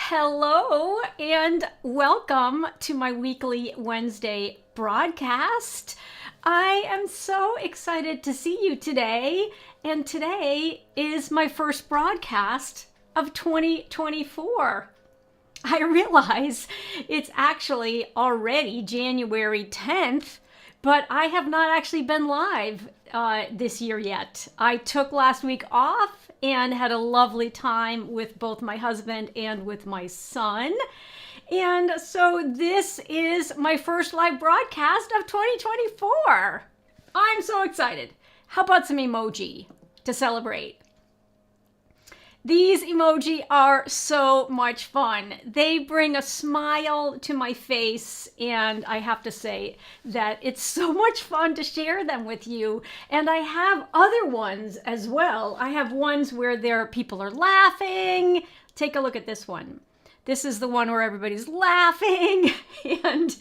Hello and welcome to my weekly Wednesday broadcast. I am so excited to see you today, and today is my first broadcast of 2024. I realize it's actually already January 10th, but I have not actually been live this year yet. I took last week off and had a lovely time with both my husband and with my son. And so this is my first live broadcast of 2024. I'm so excited. How about some emoji to celebrate? These emoji are so much fun. They bring a smile to my face, and I have to say that it's so much fun to share them with you. And I have other ones as well. I have ones where people are laughing. Take a look at this one. This is the one where everybody's laughing, and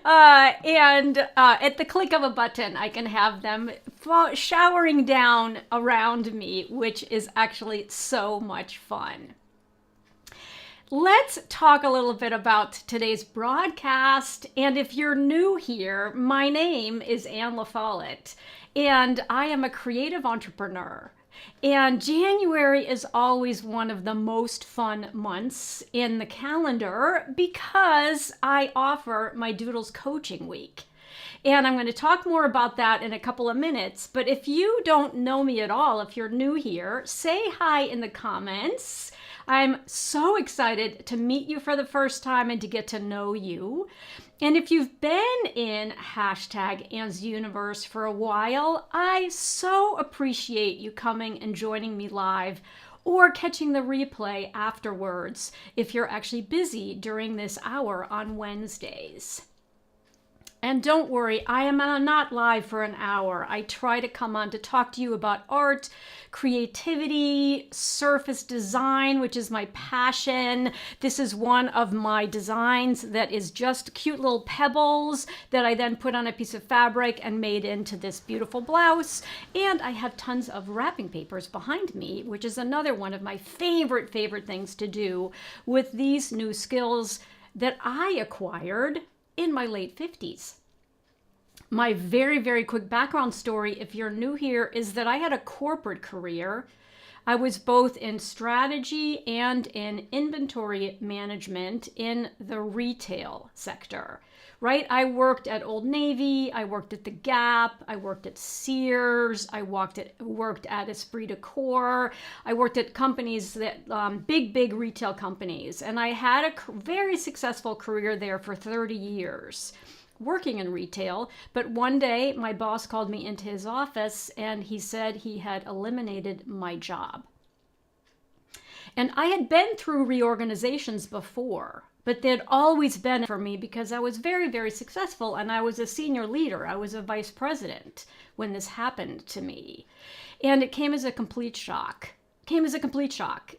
at the click of a button, I can have them showering down around me, which is actually so much fun. Let's talk a little bit about today's broadcast. And if you're new here, my name is Anne LaFollette, and I am a creative entrepreneur. And January is always one of the most fun months in the calendar because I offer my Doodles coaching week. And I'm going to talk more about that in a couple of minutes. But if you don't know me at all, if you're new here, say hi in the comments. I'm so excited to meet you for the first time and to get to know you. And if you've been in #Anne'sUniverse for a while, I so appreciate you coming and joining me live or catching the replay afterwards if you're actually busy during this hour on Wednesdays. And don't worry, I am not live for an hour. I try to come on to talk to you about art, creativity, surface design, which is my passion. This is one of my designs that is just cute little pebbles that I then put on a piece of fabric and made into this beautiful blouse. And I have tons of wrapping papers behind me, which is another one of my favorite things to do with these new skills that I acquired in my late 50s. My very quick background story, if you're new here, is that I had a corporate career. I was both in strategy and in inventory management in the retail sector, right? I worked at Old Navy, I worked at the Gap, I worked at Sears, I worked at Esprit de Corps, I worked at companies that, big retail companies. And I had a very successful career there for 30 years. Working in retail, but one day my boss called me into his office and he said he had eliminated my job. And I had been through reorganizations before, but they'd always been for me because I was very successful and I was a senior leader. I was a vice president when this happened to me. And it came as a complete shock.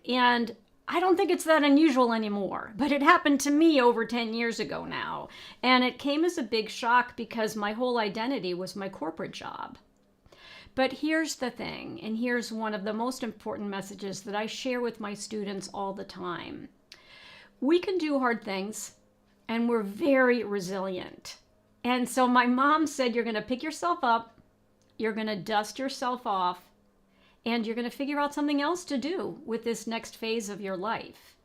And I don't think it's that unusual anymore, but it happened to me over 10 years ago now. And it came as a big shock because my whole identity was my corporate job. But here's the thing, and here's one of the most important messages that I share with my students all the time. We can do hard things, and we're very resilient. And so my mom said, you're going to pick yourself up, you're going to dust yourself off, and you're going to figure out something else to do with this next phase of your life.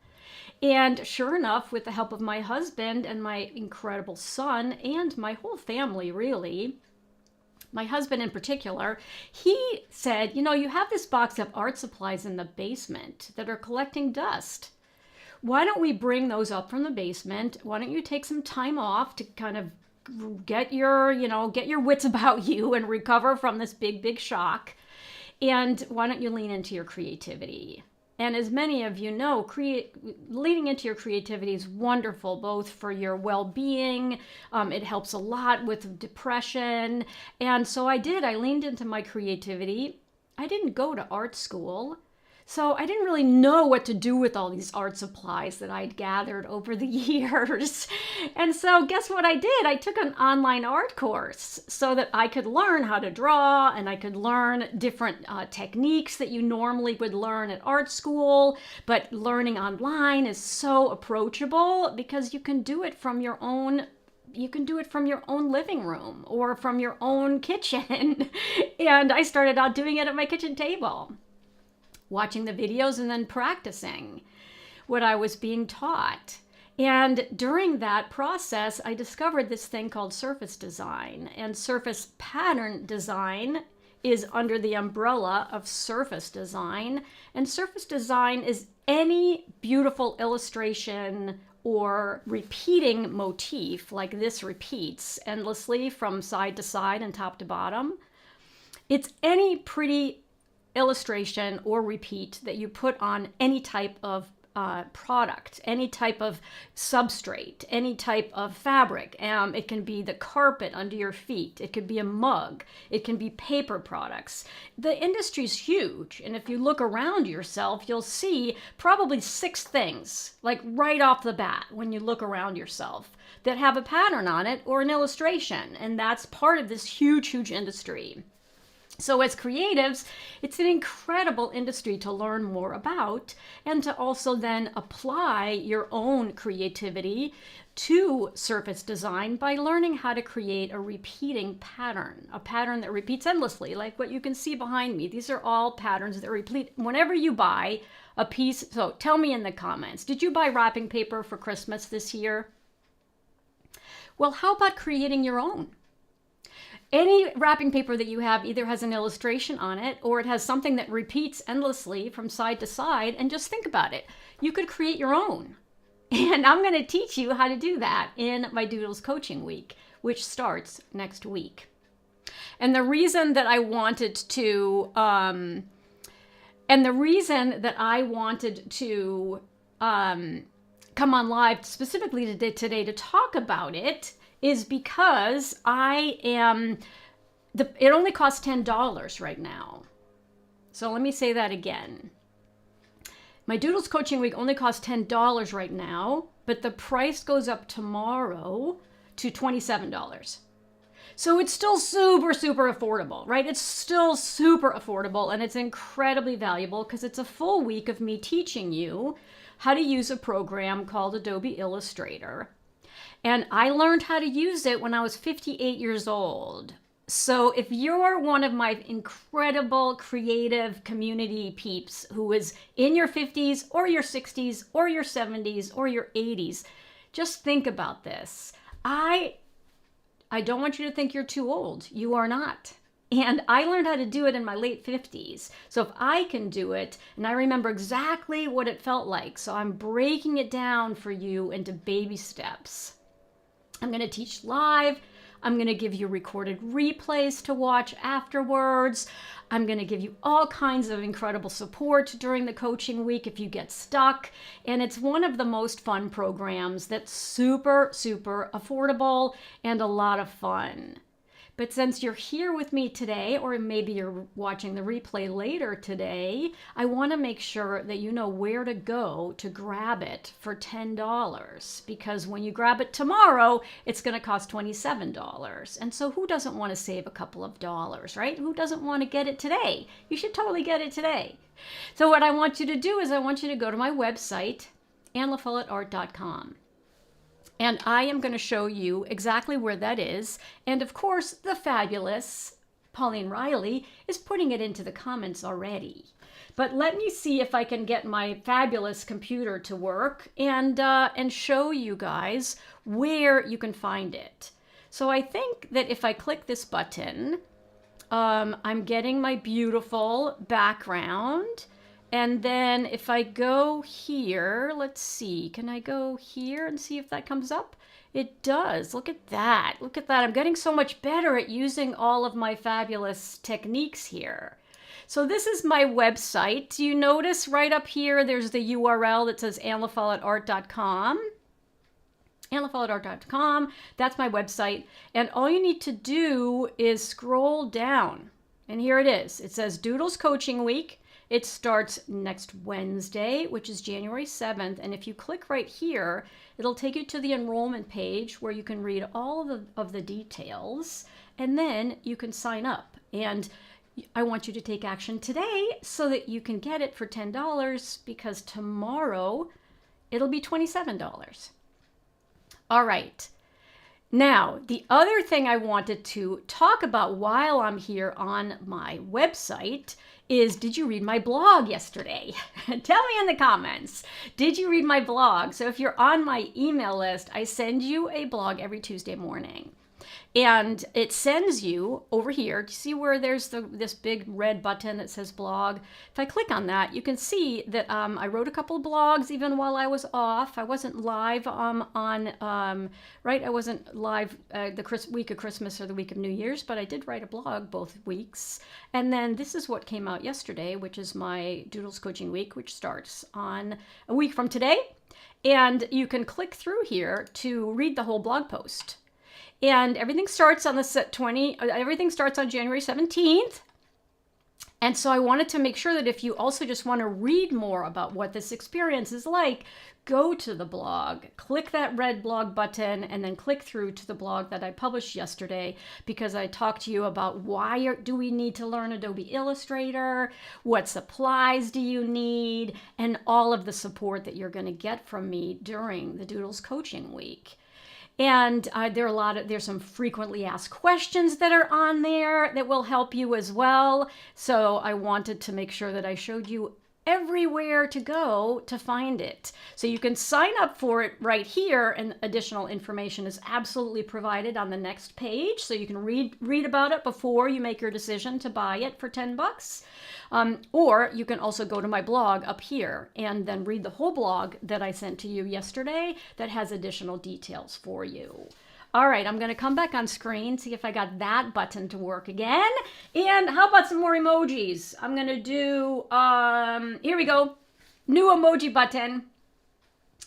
And sure enough, with the help of my husband and my incredible son and my whole family, really, my husband in particular, he said, you have this box of art supplies in the basement that are collecting dust. Why don't we bring those up from the basement? Why don't you take some time off to kind of get your wits about you and recover from this big shock? And why don't you lean into your creativity? And as many of you know, leaning into your creativity is wonderful, both for your well-being. It helps a lot with depression. And so I leaned into my creativity. I didn't go to art school. So I didn't really know what to do with all these art supplies that I'd gathered over the years. And so guess what I did? I took an online art course so that I could learn how to draw, and I could learn different techniques that you normally would learn at art school. But learning online is so approachable because you can do it from your own living room or from your own kitchen. And I started out doing it at my kitchen table, watching the videos and then practicing what I was being taught. And during that process, I discovered this thing called surface design. And surface pattern design is under the umbrella of surface design. And surface design is any beautiful illustration or repeating motif, like this repeats endlessly from side to side and top to bottom. It's any pretty illustration or repeat that you put on any type of product, any type of substrate, any type of fabric. It can be the carpet under your feet. It could be a mug. It can be paper products. The industry's huge. And if you look around yourself, you'll see probably 6 things, like right off the bat, when you look around yourself, that have a pattern on it or an illustration. And that's part of this huge, huge industry. So as creatives, it's an incredible industry to learn more about and to also then apply your own creativity to surface design by learning how to create a repeating pattern, a pattern that repeats endlessly, like what you can see behind me. These are all patterns that repeat whenever you buy a piece. So tell me in the comments, did you buy wrapping paper for Christmas this year? Well, how about creating your own? Any wrapping paper that you have either has an illustration on it or it has something that repeats endlessly from side to side. And just think about it. You could create your own. And I'm going to teach you how to do that in my Doodles coaching week, which starts next week. And the reason that I wanted to, come on live specifically today to talk about it is because it only costs $10 right now. So let me say that again. My Doodles coaching week only costs $10 right now, but the price goes up tomorrow to $27. So it's still super, super affordable, right? It's still super affordable, and it's incredibly valuable because it's a full week of me teaching you how to use a program called Adobe Illustrator. And I learned how to use it when I was 58 years old. So if you're one of my incredible creative community peeps who is in your 50s or your 60s or your 70s or your 80s, just think about this. I don't want you to think you're too old. You are not. And I learned how to do it in my late 50s. So if I can do it, and I remember exactly what it felt like, so I'm breaking it down for you into baby steps. I'm going to teach live. I'm going to give you recorded replays to watch afterwards. I'm going to give you all kinds of incredible support during the coaching week if you get stuck. And it's one of the most fun programs that's super, super affordable and a lot of fun. But since you're here with me today, or maybe you're watching the replay later today, I want to make sure that you know where to go to grab it for $10. Because when you grab it tomorrow, it's going to cost $27. And so who doesn't want to save a couple of dollars, right? Who doesn't want to get it today? You should totally get it today. So what I want you to do is I want you to go to my website, FOLLETTE.com. And I am going to show you exactly where that is. And of course, the fabulous Pauline Riley is putting it into the comments already. But let me see if I can get my fabulous computer to work and show you guys where you can find it. So I think that if I click this button, I'm getting my beautiful background. And then if I go here, let's see, can I go here and see if that comes up? It does. Look at that. Look at that. I'm getting so much better at using all of my fabulous techniques here. So this is my website. Do you notice right up here, there's the URL that says AnnaFollettart.com. AnnaFollettart.com. That's my website. And all you need to do is scroll down. And here it is. It says Doodles Coaching Week. It starts next Wednesday, which is January 7th. And if you click right here, it'll take you to the enrollment page where you can read all of the details, and then you can sign up. And I want you to take action today so that you can get it for $10, because tomorrow it'll be $27. All right. Now, the other thing I wanted to talk about while I'm here on my website is, did you read my blog yesterday? Tell me in the comments. Did you read my blog? So if you're on my email list, I send you a blog every Tuesday morning. And it sends you over here. Do you see where there's this big red button that says blog? If I click on that, you can see that I wrote a couple of blogs even while I was off. I wasn't live right? I wasn't live the week of Christmas or the week of New Year's, but I did write a blog both weeks. And then this is what came out yesterday, which is my Doodles coaching week, which starts on a week from today. And you can click through here to read the whole blog post. And everything starts on everything starts on January 17th. And so I wanted to make sure that if you also just want to read more about what this experience is like, go to the blog, click that red blog button, and then click through to the blog that I published yesterday, because I talked to you about why do we need to learn Adobe Illustrator, what supplies do you need, and all of the support that you're going to get from me during the Doodles coaching week. And there's some frequently asked questions that are on there that will help you as well. So I wanted to make sure that I showed you everywhere to go to find it. So you can sign up for it right here, and additional information is absolutely provided on the next page. So you can read about it before you make your decision to buy it for $10. Or you can also go to my blog up here and then read the whole blog that I sent to you yesterday that has additional details for you. All right, I'm going to come back on screen, see if I got that button to work again. And how about some more emojis? I'm going to do, here we go, new emoji button.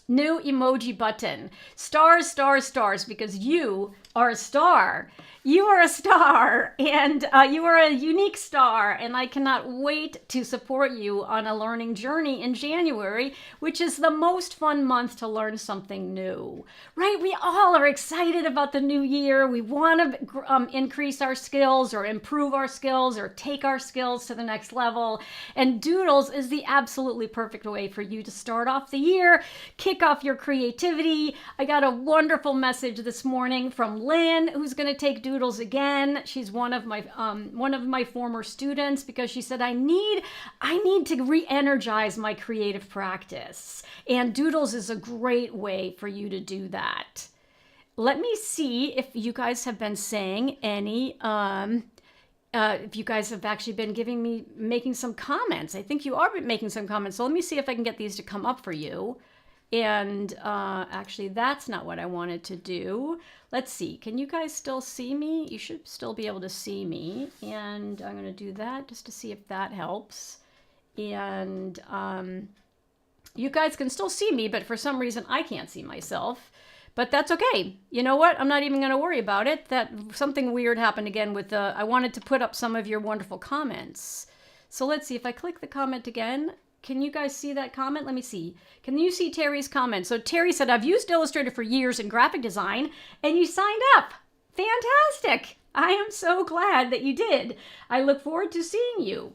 New emoji button. Stars, stars, stars, because you are a star. You are a star, and you are a unique star, and I cannot wait to support you on a learning journey in January, which is the most fun month to learn something new, right? We all are excited about the new year. We want to increase our skills or improve our skills or take our skills to the next level, and Doodles is the absolutely perfect way for you to start off the year, kick off your creativity. I got a wonderful message this morning from Lynn, who's going to take Doodles again. She's one of my former students, because she said, I need to re-energize my creative practice, and Doodles is a great way for you to do that. Let me see if you guys have been saying any if you guys have actually been making some comments. I think you are making some comments, so let me see if I can get these to come up for you. And actually, that's not what I wanted to do. Let's see. Can you guys still see me? You should still be able to see me. And I'm going to do that just to see if that helps. And you guys can still see me, but for some reason, I can't see myself. But that's okay. You know what? I'm not even going to worry about it. That something weird happened again with I wanted to put up some of your wonderful comments. So let's see. If I click the comment again, can you guys see that comment? Let me see. Can you see Terry's comment? So Terry said, I've used Illustrator for years in graphic design, and you signed up. Fantastic. I am so glad that you did. I look forward to seeing you.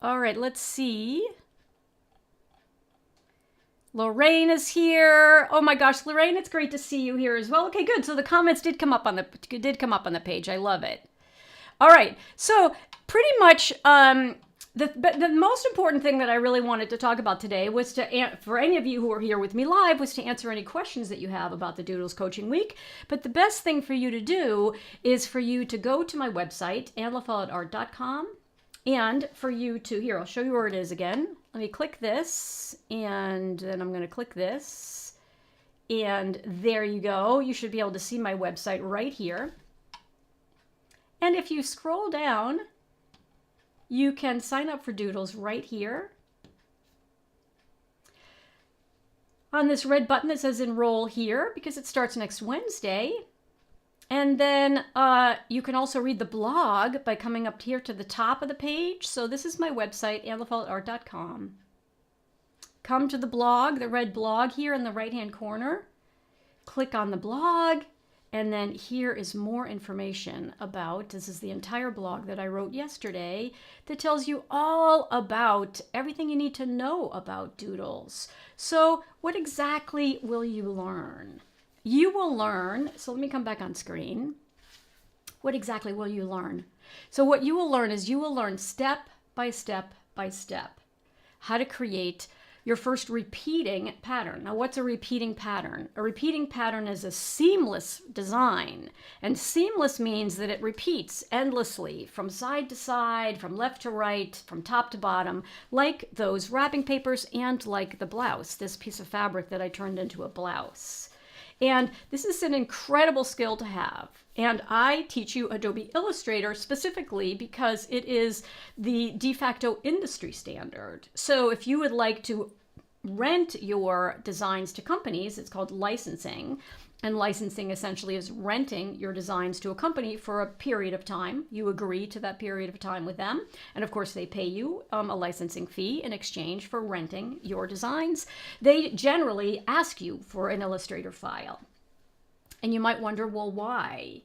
All right, let's see. Lorraine is here. Oh my gosh, Lorraine, it's great to see you here as well. Okay, good. So the comments did come up on the page. I love it. All right. So pretty much the most important thing that I really wanted to talk about today was for any of you who are here with me live, was to answer any questions that you have about the Doodles Coaching Week. But the best thing for you to do is for you to go to my website, AnneLaFolletteArt.com, and for you to, here, I'll show you where it is again. Let me click this, and then I'm going to click this, and there you go. You should be able to see my website right here. And if you scroll down, you can sign up for Doodles right here on this red button that says enroll here, because it starts next Wednesday. And then you can also read the blog by coming up here to the top of the page. So this is my website, anlafollettart.com. Come to the blog, the red blog here in the right-hand corner. Click on the blog, and then here is more information about, this is the entire blog that I wrote yesterday that tells you all about everything you need to know about Doodles. So what exactly will you learn? You will learn, so let me come back on screen. What exactly will you learn? So what you will learn is you will learn step by step by step how to create your first repeating pattern. Now, what's a repeating pattern? A repeating pattern is a seamless design. And seamless means that it repeats endlessly from side to side, from left to right, from top to bottom, like those wrapping papers and like the blouse, this piece of fabric that I turned into a blouse. And this is an incredible skill to have. And I teach you Adobe Illustrator specifically because it is the de facto industry standard. So if you would like to rent your designs to companies, it's called licensing. And licensing essentially is renting your designs to a company for a period of time. You agree to that period of time with them. And of course, they pay you a licensing fee in exchange for renting your designs. They generally ask you for an Illustrator file. And you might wonder, well, why?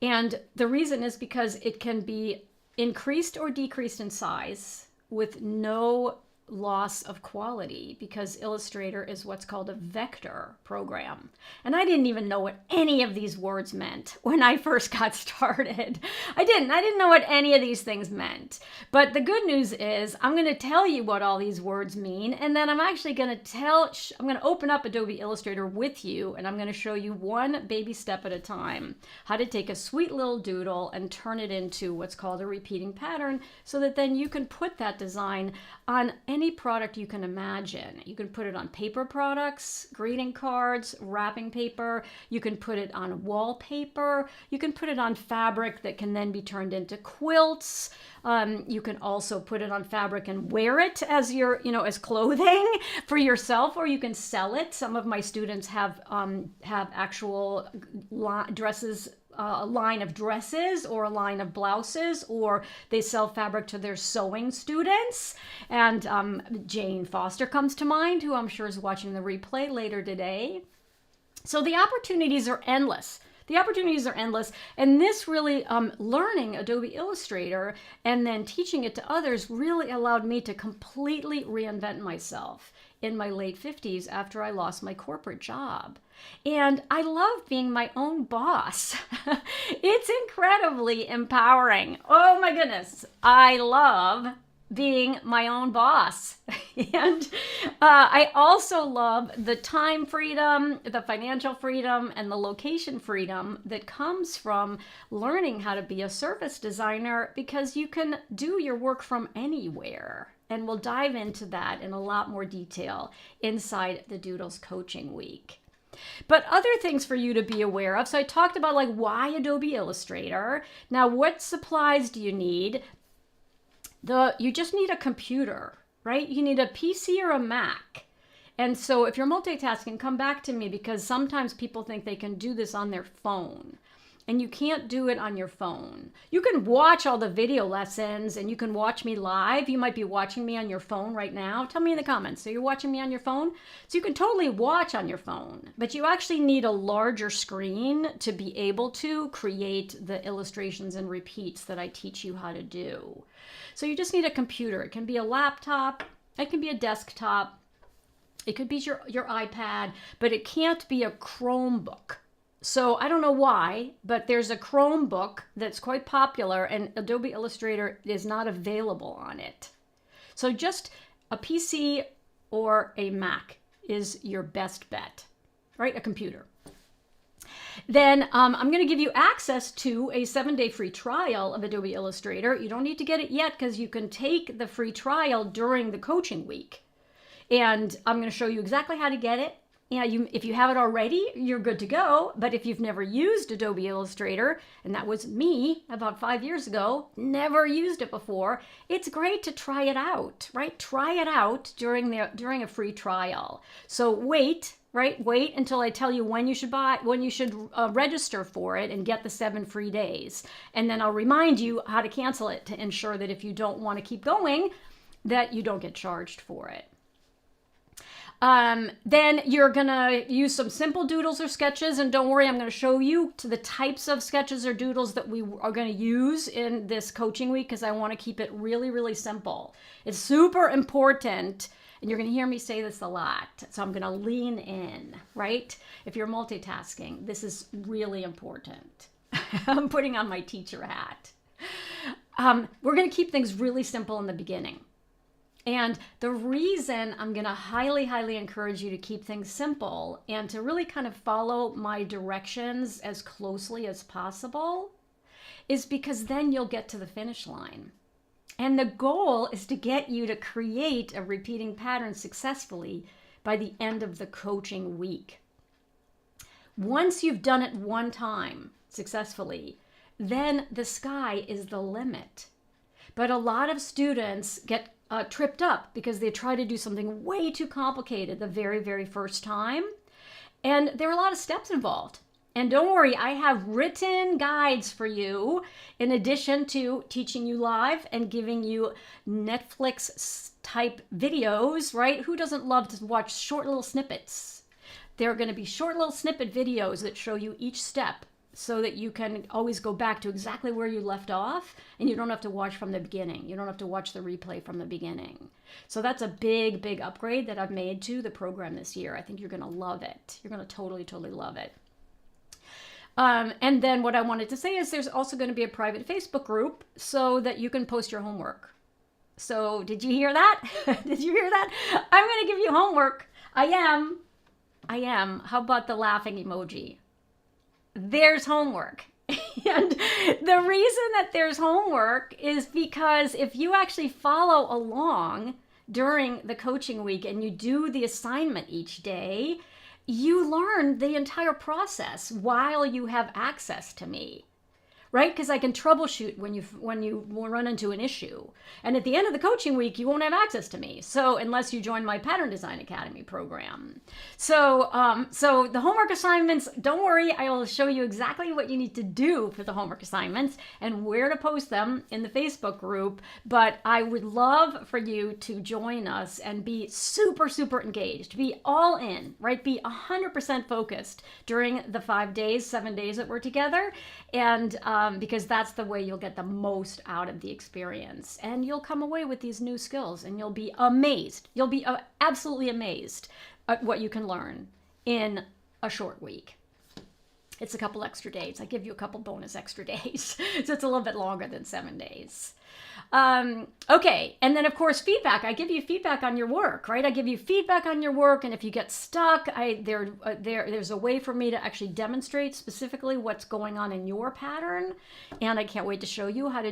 And the reason is because it can be increased or decreased in size with no loss of quality, because Illustrator is what's called a vector program. And I didn't even know what any of these words meant when I first got started. I didn't know what any of these things meant. But the good news is I'm going to tell you what all these words mean, and then I'm actually going to open up Adobe Illustrator with you, and I'm going to show you one baby step at a time how to take a sweet little doodle and turn it into what's called a repeating pattern, so that then you can put that design on any product you can imagine. You can put it on paper products, greeting cards, wrapping paper. You can put it on wallpaper. You can put it on fabric that can then be turned into quilts. You can also put it on fabric and wear it as as clothing for yourself, or you can sell it. Some of my students have actual dresses, a line of dresses or a line of blouses, or they sell fabric to their sewing students. And Jane Foster comes to mind, who I'm sure is watching the replay later today. So the opportunities are endless. The opportunities are endless. And this really, learning Adobe Illustrator and then teaching it to others really allowed me to completely reinvent myself in my late 50s after I lost my corporate job. And I love being my own boss. It's incredibly empowering. Oh my goodness. I love being my own boss. And I also love the time freedom, the financial freedom, and the location freedom that comes from learning how to be a service designer, because you can do your work from anywhere. And we'll dive into that in a lot more detail inside the Doodles Coaching Week. But other things for you to be aware of. So I talked about why Adobe Illustrator. Now, what supplies do you need? You just need a computer, right? You need a PC or a Mac. And so if you're multitasking, come back to me, because sometimes people think they can do this on their phone. And you can't do it on your phone. You can watch all the video lessons and you can watch me live. You might be watching me on your phone right now. Tell me in the comments. So you're watching me on your phone? So you can totally watch on your phone, but you actually need a larger screen to be able to create the illustrations and repeats that I teach you how to do. So you just need a computer. It can be a laptop. It can be a desktop. It could be your iPad, but it can't be a Chromebook. So I don't know why, but there's a Chromebook that's quite popular and Adobe Illustrator is not available on it. So just a PC or a Mac is your best bet, right? A computer. Then I'm going to give you access to a 7-day free trial of Adobe Illustrator. You don't need to get it yet because you can take the free trial during the coaching week. And I'm going to show you exactly how to get it. If you have it already, you're good to go. But if you've never used Adobe Illustrator, and that was me about 5 years ago, never used it before, it's great to try it out, right? Try it out during a free trial. So wait right? Wait until I tell you when you should register for it and get the 7 free days. And then I'll remind you how to cancel it to ensure that if you don't want to keep going, that you don't get charged for it. Then you're going to use some simple doodles or sketches. And don't worry, I'm going to show you to the types of sketches or doodles that we are going to use in this coaching week, because I want to keep it really, really simple. It's super important. And you're going to hear me say this a lot. So I'm going to lean in, right? If you're multitasking, this is really important. I'm putting on my teacher hat. We're going to keep things really simple in the beginning. And the reason I'm going to highly, highly encourage you to keep things simple and to really kind of follow my directions as closely as possible is because then you'll get to the finish line. And the goal is to get you to create a repeating pattern successfully by the end of the coaching week. Once you've done it one time successfully, then the sky is the limit. But a lot of students get tripped up because they try to do something way too complicated the very, very first time. And there are a lot of steps involved. And don't worry, I have written guides for you in addition to teaching you live and giving you Netflix type videos, right? Who doesn't love to watch short little snippets? There are going to be short little snippet videos that show you each step so that you can always go back to exactly where you left off, and you don't have to watch from the beginning. You don't have to watch the replay from the beginning. So that's a big, big upgrade that I've made to the program this year. I think you're going to love it. You're going to totally, totally love it. And then what I wanted to say is there's also going to be a private Facebook group so that you can post your homework. So did you hear that? Did you hear that? I'm going to give you homework. I am. How about the laughing emoji? There's homework. And the reason that there's homework is because if you actually follow along during the coaching week and you do the assignment each day, you learn the entire process while you have access to me, right? Because I can troubleshoot when you run into an issue. And at the end of the coaching week, you won't have access to me. So unless you join my Pattern Design Academy program. So the homework assignments, don't worry, I will show you exactly what you need to do for the homework assignments and where to post them in the Facebook group. But I would love for you to join us and be super, super engaged, be all in, right? Be 100% focused during the 7 days that we're together. And because that's the way you'll get the most out of the experience. And you'll come away with these new skills and you'll be amazed. You'll be absolutely amazed at what you can learn in a short week. It's a couple extra days. I give you a couple bonus extra days. So it's a little bit longer than 7 days. Okay. And then of course, feedback. I give you feedback on your work, right? I give you feedback on your work. And if you get stuck, there's a way for me to actually demonstrate specifically what's going on in your pattern. And I can't wait to show you how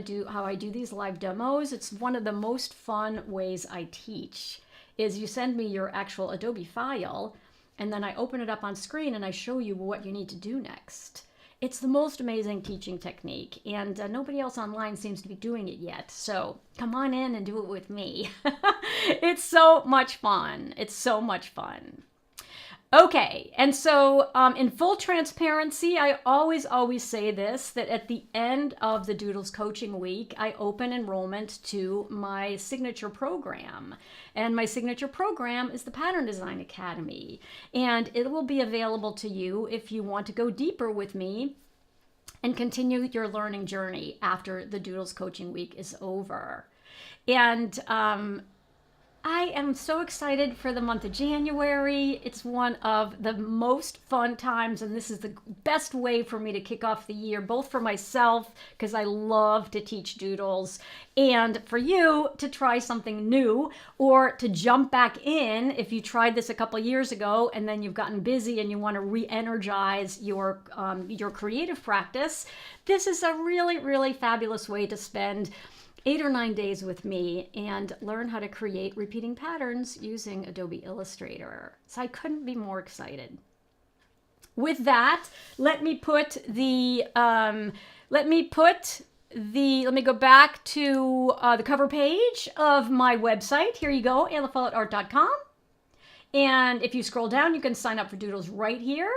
I do these live demos. It's one of the most fun ways I teach is you send me your actual Adobe file and then I open it up on screen and I show you what you need to do next. It's the most amazing teaching technique, and nobody else online seems to be doing it yet. So come on in and do it with me. It's so much fun. It's so much fun. Okay, and so in full transparency, I always say this, that at the end of the Doodles coaching week, I open enrollment to my signature program. And my signature program is the Pattern Design Academy. And it will be available to you if you want to go deeper with me and continue your learning journey after the Doodles coaching week is over. And I am so excited for the month of January. It's one of the most fun times, and this is the best way for me to kick off the year, both for myself, because I love to teach doodles, and for you to try something new or to jump back in if you tried this a couple years ago and then you've gotten busy and you want to re-energize your creative practice. This is a really, really fabulous way to spend 8 or 9 days with me and learn how to create repeating patterns using Adobe Illustrator. So I couldn't be more excited. With that, let me go back to the cover page of my website. Here you go, AilaFollettart.com. And if you scroll down, you can sign up for Doodles right here.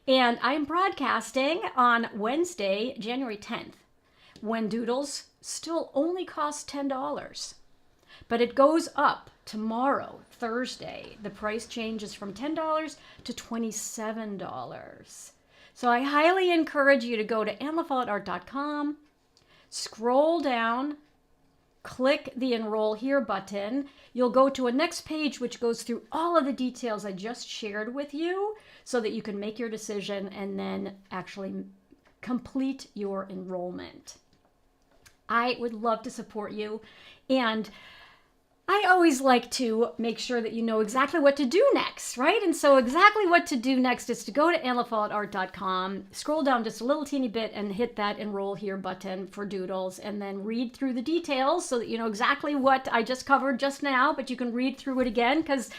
And I am broadcasting on Wednesday, January 10th, when Doodles still only costs $10. But it goes up tomorrow, Thursday. The price changes from $10 to $27. So I highly encourage you to go to AnnaLaFolletteArt.com, scroll down, click the Enroll Here button. You'll go to a next page which goes through all of the details I just shared with you so that you can make your decision and then actually complete your enrollment. I would love to support you, and I always like to make sure that you know exactly what to do next, right? And so exactly what to do next is to go to AnnaLaFolletteArt.com, scroll down just a little teeny bit and hit that Enroll Here button for Doodles, and then read through the details so that you know exactly what I just covered just now, but you can read through it again because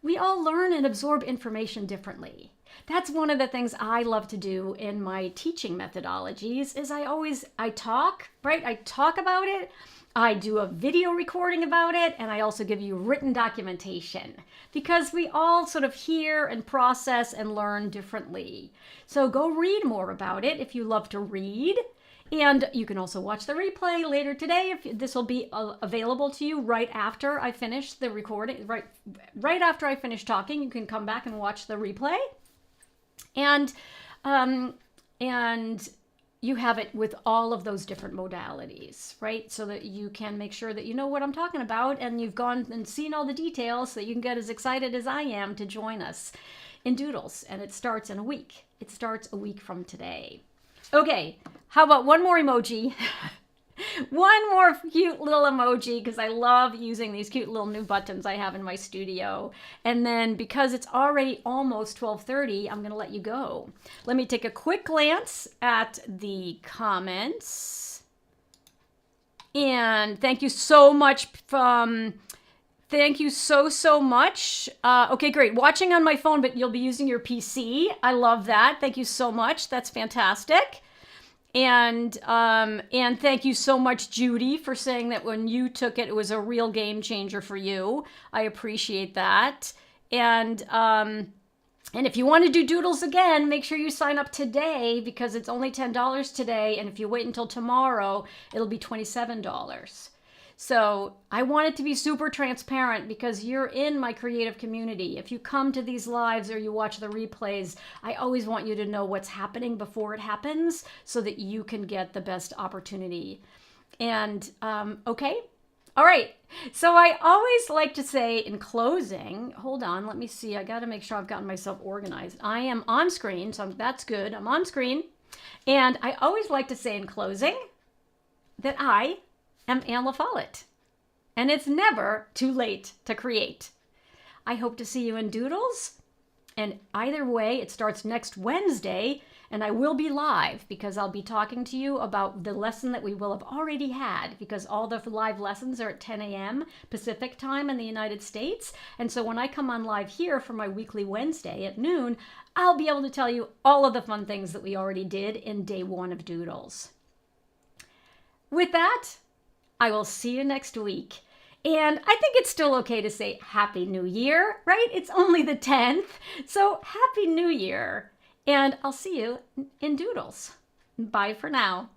we all learn and absorb information differently. That's one of the things I love to do in my teaching methodologies is I talk, right? I talk about it. I do a video recording about it, and I also give you written documentation because we all sort of hear and process and learn differently. So go read more about it if you love to read. And you can also watch the replay later today. If this will be available to you right after I finish the recording, right after I finish talking, you can come back and watch the replay. And you have it with all of those different modalities, right? So that you can make sure that you know what I'm talking about and you've gone and seen all the details so that you can get as excited as I am to join us in Doodles. And it starts in a week. It starts a week from today. Okay, how about one more emoji? One more cute little emoji because I love using these cute little new buttons I have in my studio. And then because it's already almost 12:30, I'm going to let you go. Let me take a quick glance at the comments. And thank you so much thank you so much. Okay, great. Watching on my phone, but you'll be using your PC. I love that. Thank you so much. That's fantastic. And thank you so much, Judy, for saying that when you took it, it was a real game changer for you. I appreciate that. And if you want to do Doodles again, make sure you sign up today because it's only $10 today. And if you wait until tomorrow, it'll be $27. So I want it to be super transparent because you're in my creative community. If you come to these lives or you watch the replays, I always want you to know what's happening before it happens so that you can get the best opportunity. And okay. All right. So I always like to say in closing, hold on, let me see. I got to make sure I've gotten myself organized. I am on screen, so that's good. I'm on screen. And I always like to say in closing that I am Anna Follett, and it's never too late to create. I hope to see you in Doodles, and either way, it starts next Wednesday, and I will be live because I'll be talking to you about the lesson that we will have already had because all the live lessons are at 10 a.m. Pacific time in the United States, and so when I come on live here for my weekly Wednesday at noon, I'll be able to tell you all of the fun things that we already did in day one of Doodles. With that, I will see you next week. And I think it's still okay to say Happy New Year, right? It's only the 10th. So Happy New Year. And I'll see you in Doodles. Bye for now.